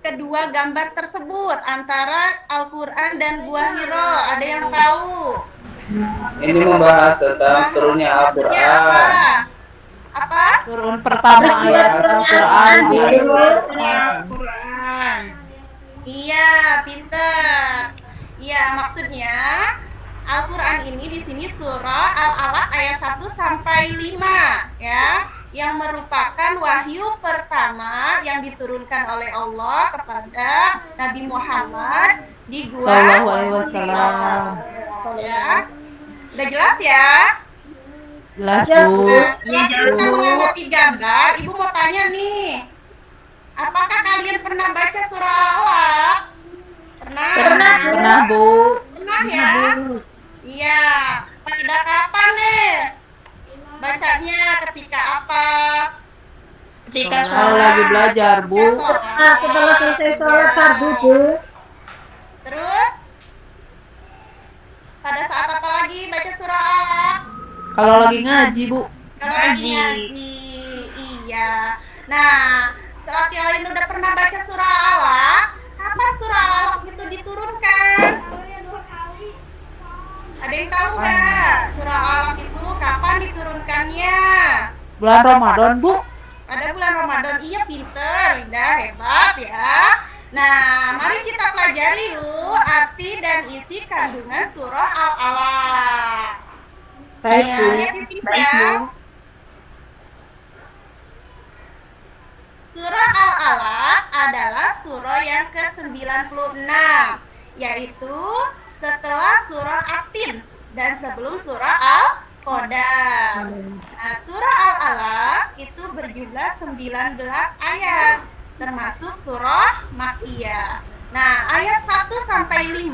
kedua gambar tersebut antara Al-Quran dan Gua Hiro? Ada yang tahu? Ini membahas tentang turunnya Al-Quran. Apa? Turun pertama ayat Al-Quran. Al-Quran. Iya, pintar. Iya, maksudnya Al-Quran ini di sini surah Al-Alaq ayat 1 sampai 5 ya, yang merupakan wahyu pertama yang diturunkan oleh Allah kepada Nabi Muhammad di Gua Sallallahu alaihi wasallam. Ya. Udah jelas ya? Jelas, Bu. Setelah kita mengamati gambar, Ibu mau tanya nih, apakah kalian pernah baca surah Al-Alaq? Pernah, Bu. Pernah ya? Iya. Pada kapan nih? Bacanya ketika apa? Ketika Kalau lagi belajar, Bu. Setelah selesai sholat fardu, Bu. Terus? Pada saat apa lagi baca surah Al-Alaq? Kalau lagi ngaji, Bu. Kalau lagi ngaji. Iya. Nah, setelah kalian udah pernah baca surah Al-Alaq, kapan surah Al-Alaq itu diturunkan? Ada yang tahu nggak surah Al-Alaq itu kapan diturunkannya? Bulan Ramadan, Bu. Pada bulan Ramadan. Iya, pinter, Indah, hebat ya. Nah, mari kita pelajari yuk arti dan isi kandungan surah Al-Alaq. Baik, Bu. Lihat di sini ya. Surah Al-Alaq adalah surah yang ke-96, yaitu setelah surah At-Tin dan sebelum surah Al-Qadar. Nah, surah Al-Alaq itu berjumlah 19 ayat, termasuk surah Makkiyah. Nah, ayat 1 sampai 5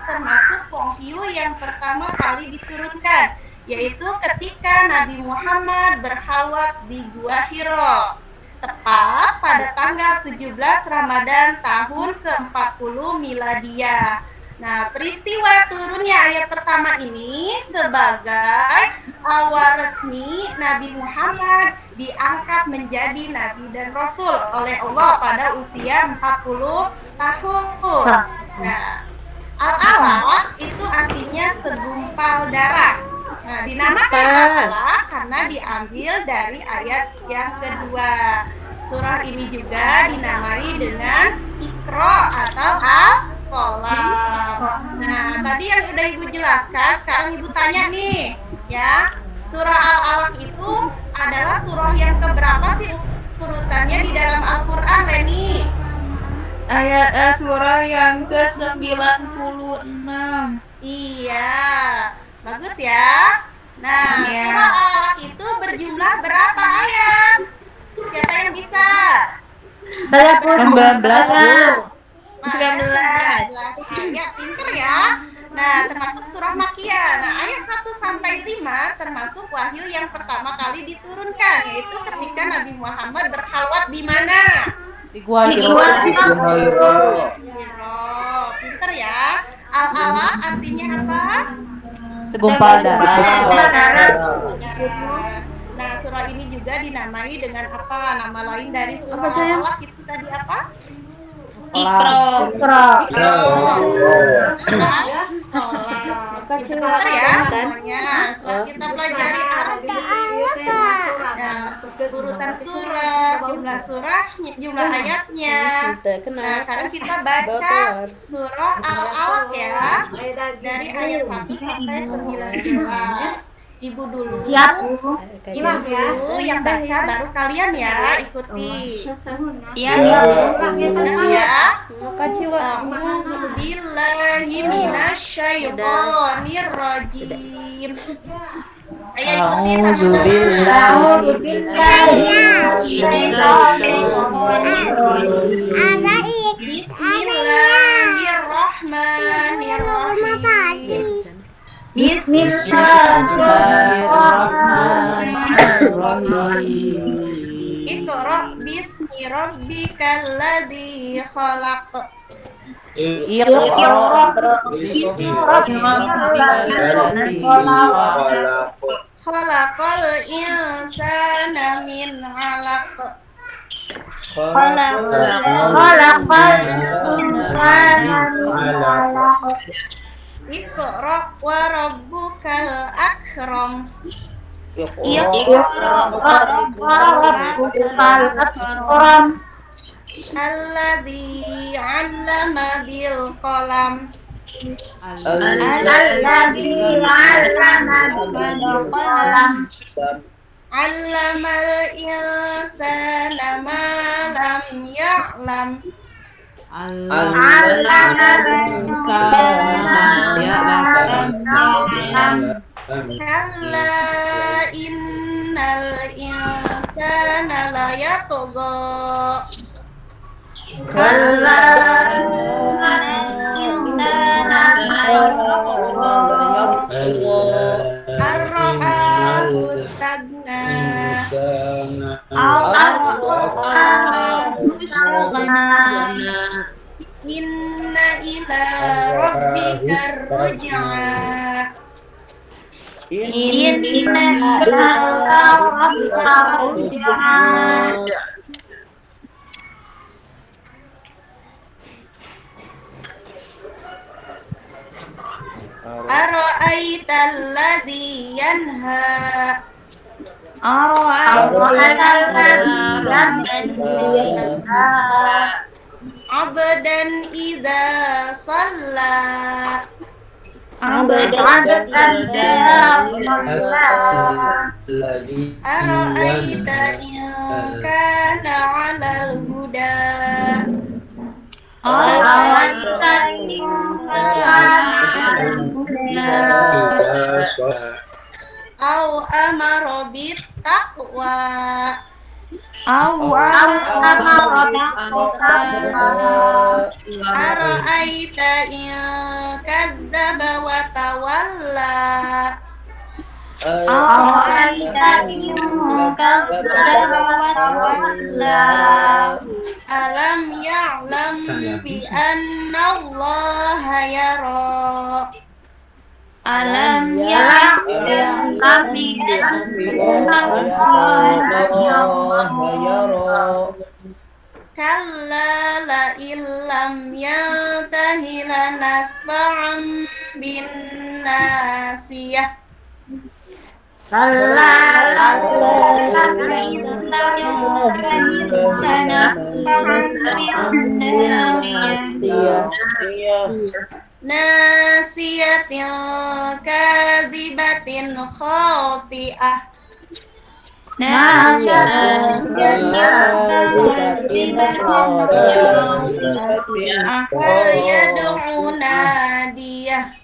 termasuk wahyu yang pertama kali diturunkan, yaitu ketika Nabi Muhammad berkhalwat di Gua Hiro, tepat pada tanggal 17 Ramadan tahun ke-40 Miladiyah. Nah, peristiwa turunnya ayat pertama ini sebagai awal resmi Nabi Muhammad diangkat menjadi Nabi dan Rasul oleh Allah pada usia 40 tahun. Nah, Al-Alaq itu artinya segumpal darah. Nah, dinamakan Al-Alaq karena diambil dari ayat yang kedua. Surah ini juga dinamai dengan Iqra atau Al-Qalam. Nah, tadi yang udah Ibu jelaskan, sekarang Ibu tanya nih, ya. Surah Al-Alaq itu adalah surah yang keberapa sih urutannya di dalam Al-Qur'an, Leni? ayat surah yang ke-96. Iya, bagus ya. Nah, surah Al-Alaq itu berjumlah berapa ayat? Siapa yang bisa? Saya pun 19, Bu. 19 ayat, pinter ya. Nah, termasuk surah Makkiyah. Nah, ayat 1 sampai 5 termasuk wahyu yang pertama kali diturunkan, yaitu ketika Nabi Muhammad berkhalwat di mana? Di Gua Hiro. Pinter ya. Al-Alaq artinya apa? Segumpal darah. Nah, surah ini juga dinamai dengan apa? Nama lain dari surah Al-Alaq itu tadi apa? Iqra. Pinter ya semuanya. Setelah kita pelajari arti, nah, urutan surah, jumlah ayatnya. Nah, sekarang kita baca surah Al-Alaq ya, dari ayat 1 sampai 19. Ibu dulu. Siap, Bu. Ibu dulu yang baca, baru kalian ya ikuti. Iya, Ya. A'udzu billahi minasyaitonir rajim. Ayo ikuti sama-sama. A'udzu billahi minasyaitonir rajim. Bismillahirrahmanirrahim. Bismillahirrahmanirrahim. Iqra bismi rabbikal ladzi khalaq. Iqra Bismi Khalaqal insana min 'alaq. Khalaqal insana min 'alaq. Iqra wa rabbukal akram. Iqra rabbukal akram. Alladzi 'allama bil qalam. Alladzi 'allama bil qalam. 'Allamal insana ma lam ya'lam. Kalla innal insana la yatgha. Kalla Ar-ra'ahu istagna. Inna ila rabbikar ruj'a. Ara'aital ladzi yanha. Abdan idza shalla. Ara'aita in kana 'alal huda. Au amara bit taqwa. Ara'aita in kadzdzaba wa tawalla. Alam ya'lam bi anna Allaha yara. Kalla la illam yantahi lanasfa'an bin nasiyah. Nasiyatin kadzibatin khati'ah. Fal yad'u nadiyah.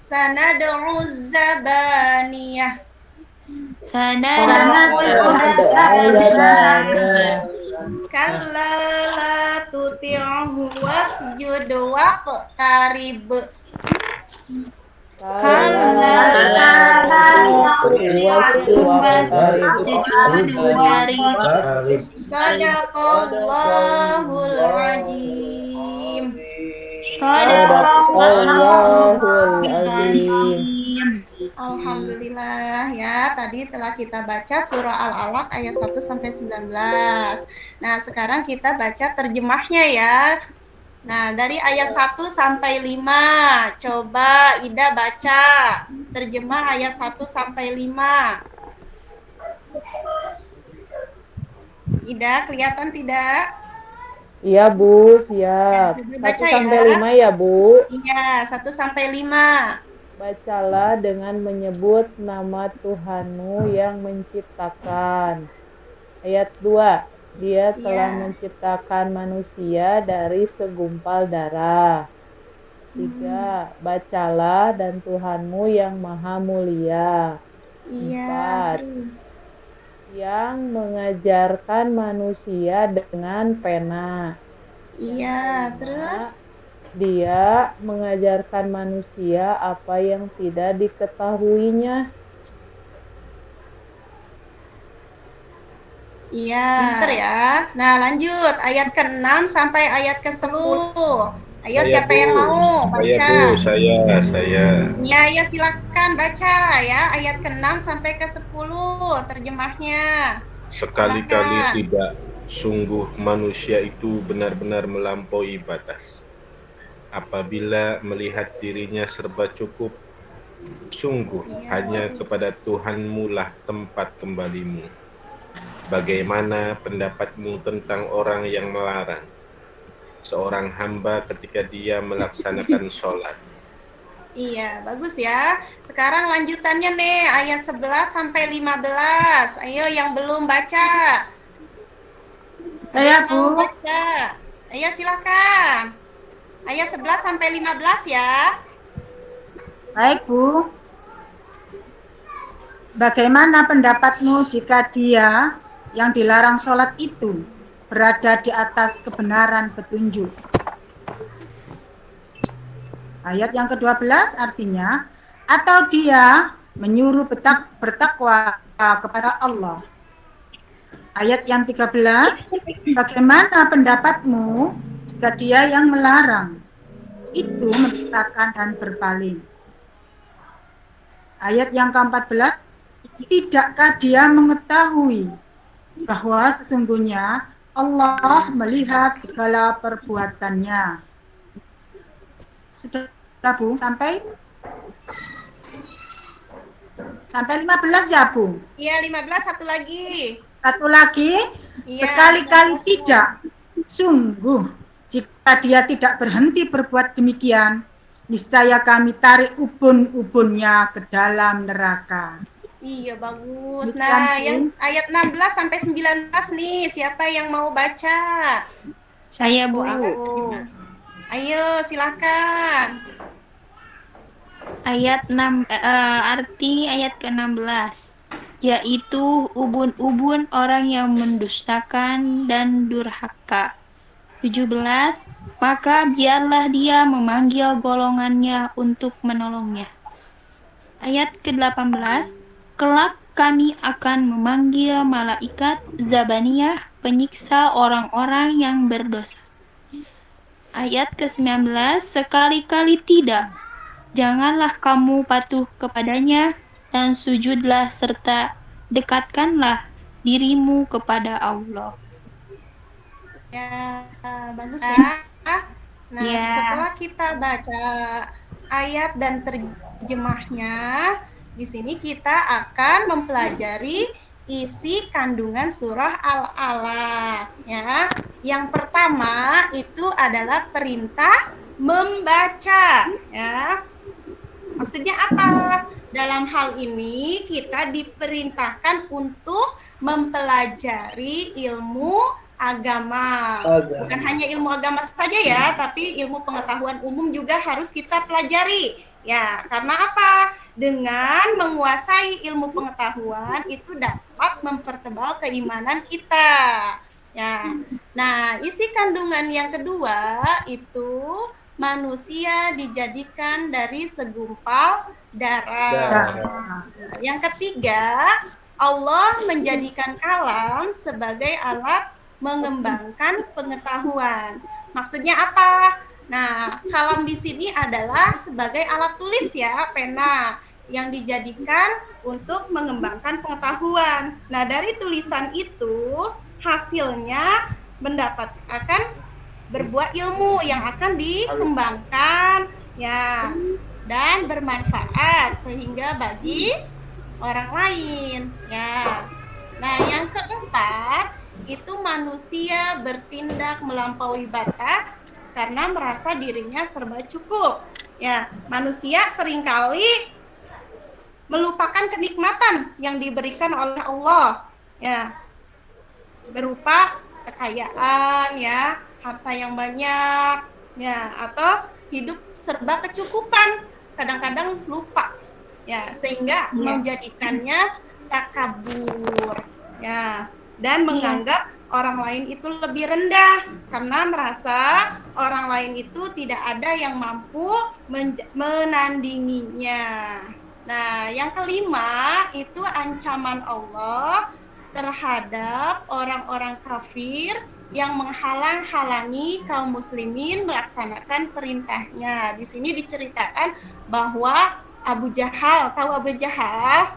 Sanad'u zabaniyah. Kalla la tuti'hu wasjud waqtarib. Sadaqallahul azim. Alhamdulillah ya, tadi telah kita baca surah Al-Alaq ayat 1 sampai 19. Nah, sekarang kita baca terjemahnya ya. Nah, dari ayat 1 sampai 5. Coba Ida baca terjemah ayat 1 sampai 5. Ida, kelihatan tidak? Iya Bu, siap. Coba 1 baca sampai ya. 5 ya Bu. Iya, 1 sampai 5. Bacalah dengan menyebut nama Tuhanmu yang menciptakan. Ayat 2. Dia telah menciptakan manusia dari segumpal darah. 3. Bacalah dan Tuhanmu yang maha mulia. Iya, 4. terus. Yang mengajarkan manusia dengan pena. Iya, terus. Dia mengajarkan manusia apa yang tidak diketahuinya. Iya. Pinter ya. Nah, lanjut ayat ke-6 sampai ayat ke-10. Ayo, Saya, siapa yang Bu. mau Saya, baca? Bu. Saya. Ya, ya silakan baca ya ayat ke-6 sampai ke-10 terjemahnya. Sekali-kali Silakan. tidak, sungguh manusia itu benar-benar melampaui batas. Apabila melihat dirinya serba cukup, sungguh Iya, hanya bagus. kepada Tuhanmu lah tempat kembalimu. Bagaimana pendapatmu tentang orang yang melarang seorang hamba ketika dia melaksanakan sholat? Iya, bagus ya. Sekarang lanjutannya nih ayat 11 sampai 15. Ayo yang belum baca. Ada Saya, yang mau Bu. baca? Ayo silakan. Ayat 11 sampai 15 ya. Baik, Bu. Bagaimana pendapatmu jika dia yang dilarang sholat itu berada di atas kebenaran petunjuk? Ayat yang ke-12 artinya, atau dia menyuruh bertakwa kepada Allah. Ayat yang 13, bagaimana pendapatmu jika dia yang melarang itu mendustakan dan berpaling? Ayat yang ke-14, tidakkah dia mengetahui bahwa sesungguhnya Allah melihat segala perbuatannya? Sudah, Bu, sampai 15 ya, Bu? Iya, 15 satu lagi. Satu lagi, Iya, sekali-kali 15. tidak. Sungguh, jika dia tidak berhenti berbuat demikian, niscaya kami tarik ubun-ubunnya ke dalam neraka. Iya, bagus. Demikian, Nah, Bu. yang ayat 16 sampai 19 nih, siapa yang mau baca? Saya, Bu. Ayo, silakan. Ayat 6, arti ayat ke-16, yaitu ubun-ubun orang yang mendustakan dan durhaka. 17, maka biarlah dia memanggil golongannya untuk menolongnya. Ayat ke-18, kelak kami akan memanggil malaikat Zabaniyah, penyiksa orang-orang yang berdosa. Ayat ke-19, sekali-kali tidak, janganlah kamu patuh kepadanya dan sujudlah serta dekatkanlah dirimu kepada Allah. Ya, bagus ya. Nah, Ya. setelah kita baca ayat dan terjemahnya, di sini kita akan mempelajari isi kandungan surah Al-Alaq ya. Yang pertama itu adalah perintah membaca ya. Maksudnya apa? Dalam hal ini kita diperintahkan untuk mempelajari ilmu agama. Bukan hanya ilmu agama saja ya, tapi ilmu pengetahuan umum juga harus kita pelajari. Ya, karena apa? Dengan menguasai ilmu pengetahuan itu dapat mempertebal keimanan kita. Ya. Nah, isi kandungan yang kedua itu manusia dijadikan dari segumpal darah. Yang ketiga, Allah menjadikan kalam sebagai alat mengembangkan pengetahuan. Maksudnya apa? Nah, kalam di sini adalah sebagai alat tulis ya, pena yang dijadikan untuk mengembangkan pengetahuan. Nah, dari tulisan itu hasilnya akan berbuah ilmu yang akan dikembangkan ya dan bermanfaat sehingga bagi orang lain ya. Nah, yang keempat itu manusia bertindak melampaui batas karena merasa dirinya serba cukup. Ya, manusia seringkali melupakan kenikmatan yang diberikan oleh Allah. Ya. Berupa kekayaan ya, harta yang banyak ya, atau hidup serba kecukupan. Kadang-kadang lupa ya, sehingga menjadikannya takabur ya, dan menganggap orang lain itu lebih rendah karena merasa orang lain itu tidak ada yang mampu menandinginya. Nah, yang kelima itu ancaman Allah terhadap orang-orang kafir yang menghalang-halangi kaum muslimin melaksanakan perintahnya. Di sini diceritakan bahwa Abu Jahal, tahu Abu Jahal?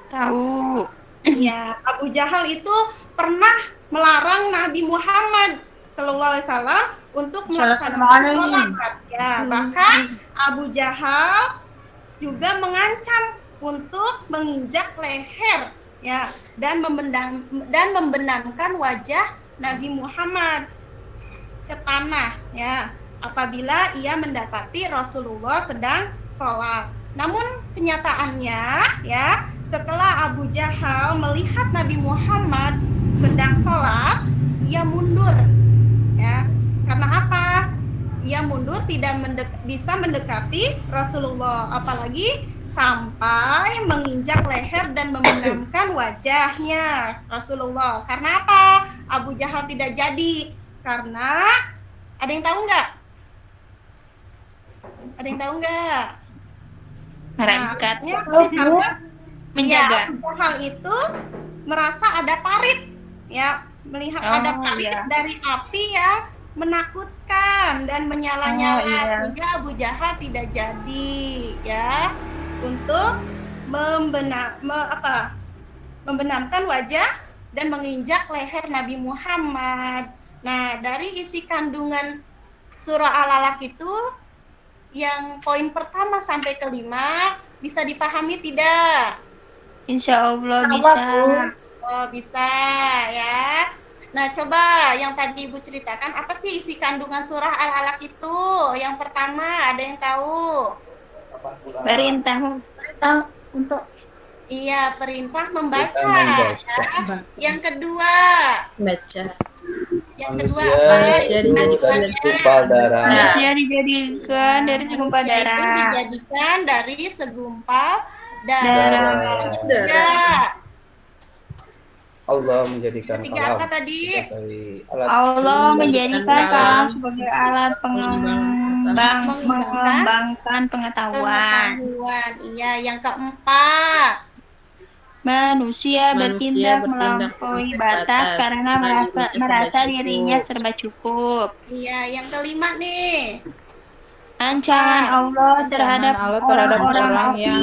Tahu. Ya, Abu Jahal itu pernah melarang Nabi Muhammad Sallallahu Alaihi Wasallam untuk melaksanakan sholat. Ya, bahkan Abu Jahal juga mengancam untuk menginjak leher, ya, dan membenamkan wajah Nabi Muhammad ke tanah, ya, apabila ia mendapati Rasulullah sedang sholat. Namun kenyataannya, ya, setelah Abu Jahal melihat Nabi Muhammad sedang sholat, ia mundur, ya. Karena apa? Ia mundur tidak bisa mendekati Rasulullah, apalagi sampai menginjak leher dan membenamkan wajahnya Rasulullah. Karena apa? Abu Jahal tidak jadi. Karena ada yang tahu nggak? Ada yang tahu nggak? Malaikat Karena menjaga. ya, Abu Jahal itu merasa ada parit, ya, melihat ada parit dari api yang menakutkan dan menyala-nyala, sehingga Abu Jahal tidak jadi, ya, untuk membenamkan wajah dan menginjak leher Nabi Muhammad. Nah, dari isi kandungan surah Al-Alaq itu yang poin pertama sampai kelima bisa dipahami tidak? Insya Allah bisa. Oh, bisa, ya. Nah, coba yang tadi Ibu ceritakan, apa sih isi kandungan surah Al-Alaq itu? Yang pertama, ada yang tahu? Perintah untuk Iya, perintah membaca. Perintah Ya. Yang kedua, Baca. yang kedua Manusia dijadikan dari segumpal darah. manusia dijadikan dari segumpal Manusia itu darah. dijadikan dari segumpal darah. Darah. Ketiga, Allah menjadikan ketiga kalam apa tadi? sebagai alat Allah menjadikan kalam kalam sebagai alat mengembangkan pengetahuan. Pengetahuan. Iya, yang keempat. Manusia Manusia bertindak bertindak melampaui batas batas karena karena merasa dirinya dirinya serba cukup. Iya, yang kelima nih. Ancaman Allah terhadap Allah terhadap orang-orang orang yang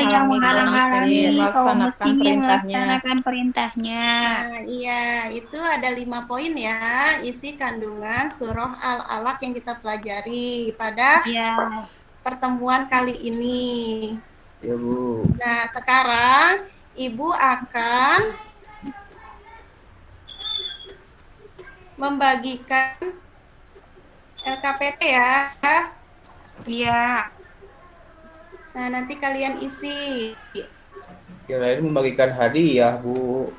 yang menghalang-halangi kaum muslimin perintahnya. melaksanakan perintahnya. Nah, iya, itu ada 5 poin ya, isi kandungan surah Al-Alaq yang kita pelajari pada Ya, pertemuan kali ini. ya Bu. Nah, sekarang Ibu akan membagikan LKPD ya. iya. Nah, nanti kalian isi. Kirain membagikan hadiah Bu.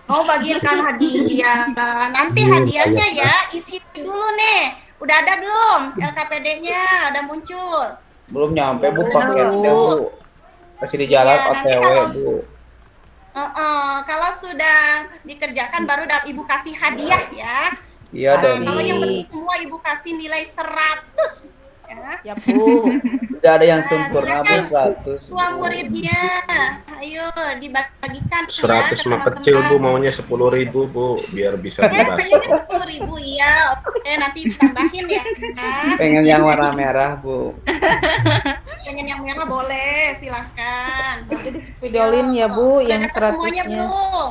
Oh, bagikan hadiah. Nanti hadiahnya ya, isi dulu nih. Udah ada belum LKPD-nya? Udah muncul? Belum nyampe Bu paketnya Bu. Masih di jalan Iya, nanti OTW kalau- Bu. Kalau sudah dikerjakan baru Ibu kasih hadiah ya. Iya Nah, dong. kalau yang betul semua Ibu kasih nilai 100 ya. Ya Bu. Udah ada yang Nah, sempurna Bu silakan. 100. Tua muridnya, ayo dibagikan 100 ya, mah ke kecil Bu, teman-teman. maunya 10.000 Bu, biar bisa Pengennya dibahas. 10.000 iya. Oke, nanti tambahin ya. Pengen yang warna merah Bu. Pengen yang merah boleh, silahkan. Nanti di videolin ya Bu Udah yang dapet semuanya 100-nya. belum?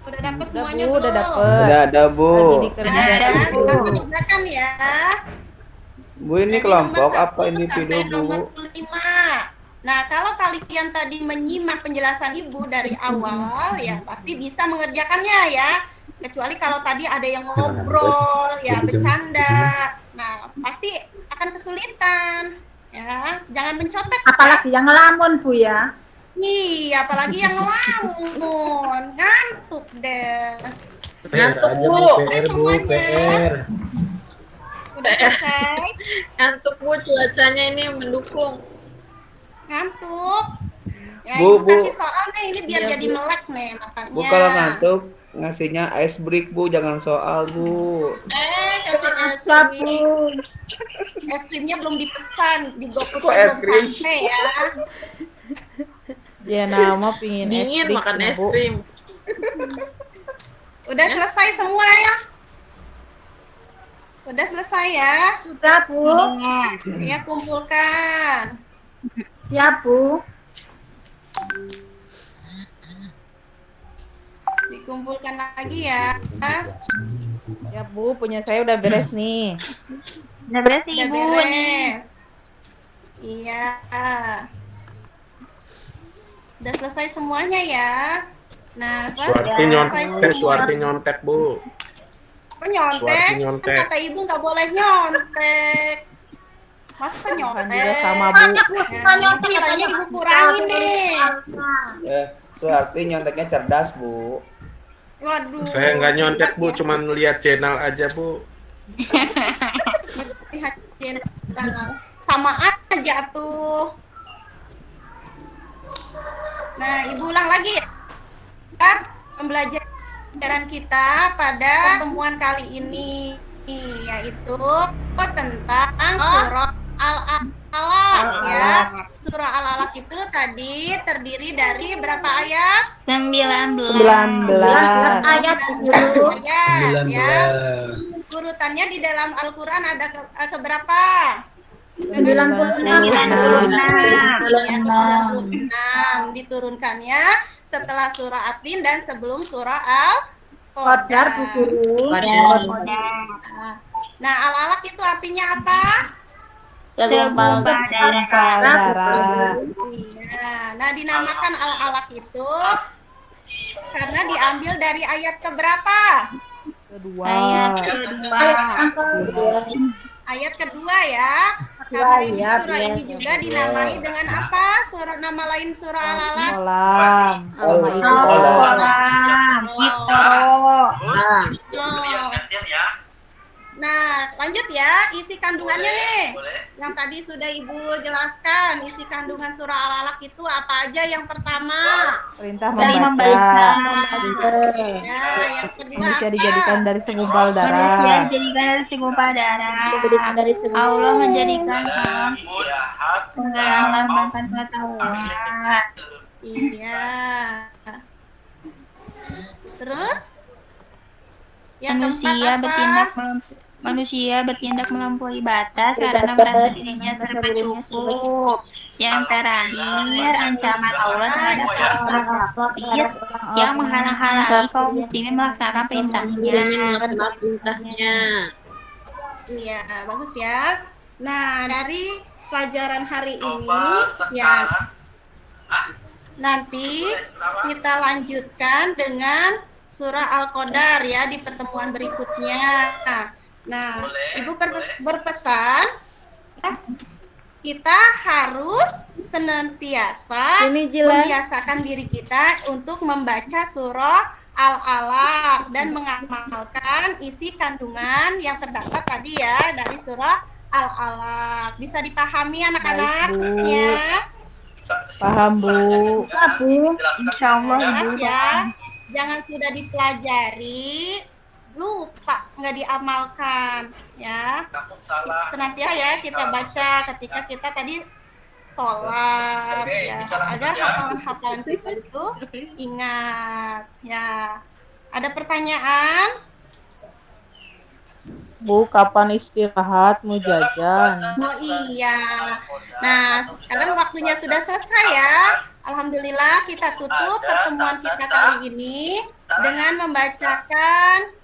Udah dapet Udah semuanya Bu, belum? udah dapet. Udah ada Bu. Lagi Nah, dikerjakan Bu. kita kerjakan ya. Bu ini Dari kelompok nomor apa 1 individu sampai Bu? nomor 5. Nah, kalau kalian tadi menyimak penjelasan Ibu dari awal, ya pasti bisa mengerjakannya ya. Kecuali kalau tadi ada yang ngobrol, ya bercanda. Nah, pasti akan kesulitan. Ya, jangan mencontek. apalagi yang ngelamun Bu ya. Nih, apalagi yang ngelamun, ngantuk deh. Ngantuk Bu. Semuanya. Udah selesai, Ngantuk Bu, cuacanya ini mendukung. ngantuk. Ya, Bu, Ibu Bu. kasih soal nih, ini biar Iya, jadi Bu. melek nih makanya. Bu kalau ngantuk ngasihnya ice break Bu, jangan soal Bu. Kasih es Siap krim. Bu. Es krimnya belum dipesan, di GoFood Kok es belum krim? sampai ya. Ya nama pingin es Dingin krim makan ya, es Bu. krim. Udah selesai semua ya? Udah selesai ya? Sudah, Bu. Ya, kumpulkan. Siap, Bu. Dikumpulkan lagi ya. Ya Bu, punya saya udah beres nih. Udah beres Udah Ibu nih. beres. Iya. Udah selesai semuanya ya. Nah, Suarti nyontek, Bu. Apa nyontek? Suarti nyontek. Kan kata ibu nggak boleh nyontek. Masa Kan nyontek? juga sama Bu. Nah, nyontek katanya ibu kurangin nih. Suarti nyonteknya cerdas, Bu. Waduh. Saya nggak nyontek, Bu, cuman lihat channel aja, Bu. Lihat channel. Sama aja tuh. Nah, ibu ulang lagi ya. Kan pembelajaran kita pada pertemuan kali ini yaitu tentang surah Al-Alaq ya. Surah Al-Alaq itu tadi terdiri dari berapa ayat? 19. 19. Ayat 10. Ayat ya. Urutannya di dalam Al-Qur'an ada ke berapa? 96. 96 diturunkannya setelah surah Atin dan sebelum surah Qadar, Bu Guru. Nah, Al-Alaq itu artinya apa? Segumpal Darah. Iya. Nah, dinamakan Al-Alaq itu karena diambil dari ayat keberapa? Kedua. Ayat kedua. Ayat kedua ya. Karena ini surah ini juga dinamai dengan apa? Surah nama lain surah Al-Alaq. Kolam. Sama itu Kolam. kolam. Iqra. Nah, lanjut ya, isi kandungannya nih. Yang tadi sudah Ibu jelaskan, isi kandungan surah Al-Alaq itu apa aja? Yang pertama, Perintah Dari membaca. ya, yang kedua Manusia apa? dijadikan dari segumpal Manusia darah. dijadikan dari segumpal darah. Allah menjadikan mengelambangkan pengetahuan. Iya. Terus? Yang keempat apa? Manusia bertindak melampaui batas karena merasa dirinya serba cukup. Yang terakhir, ancaman Allah terhadap orang kafir yang menghalang-halangi kaum muslimin melaksanakan perintahnya. Iya, bagus ya. Nah, dari pelajaran hari ini, ya, nanti kita lanjutkan dengan surah Al-Qadar ya di pertemuan berikutnya. Nah, Ibu berpesan kita harus senantiasa membiasakan diri kita untuk membaca surah Al-Alaq dan mengamalkan isi kandungan yang terdapat tadi ya dari surah Al-Alaq. Bisa dipahami anak-anak? Ya. Paham Bu. Insya Allah Jelas ya. Jangan sudah dipelajari lupa, nggak diamalkan ya. Senantiasa ya kita baca ketika kita tadi sholat ya, agar hafalan-hafalan kita itu ingat ya. Ada pertanyaan? Bu, kapan istirahat mau jajan? Oh iya. Nah, sekarang waktunya sudah selesai ya. Alhamdulillah kita tutup pertemuan kita kali ini dengan membacakan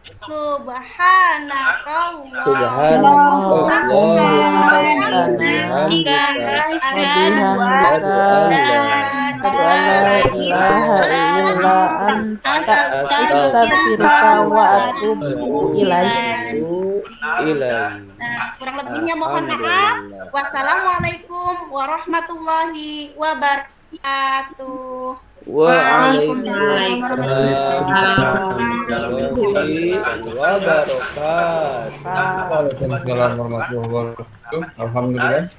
Nah, kurang lebihnya mohon maaf. Wassalamualaikum warahmatullahi wabarakatuh. Waalaikumsalam warahmatullahi wabarakatuh. Waalaikumsalam warahmatullahi wabarakatuh. Alhamdulillah.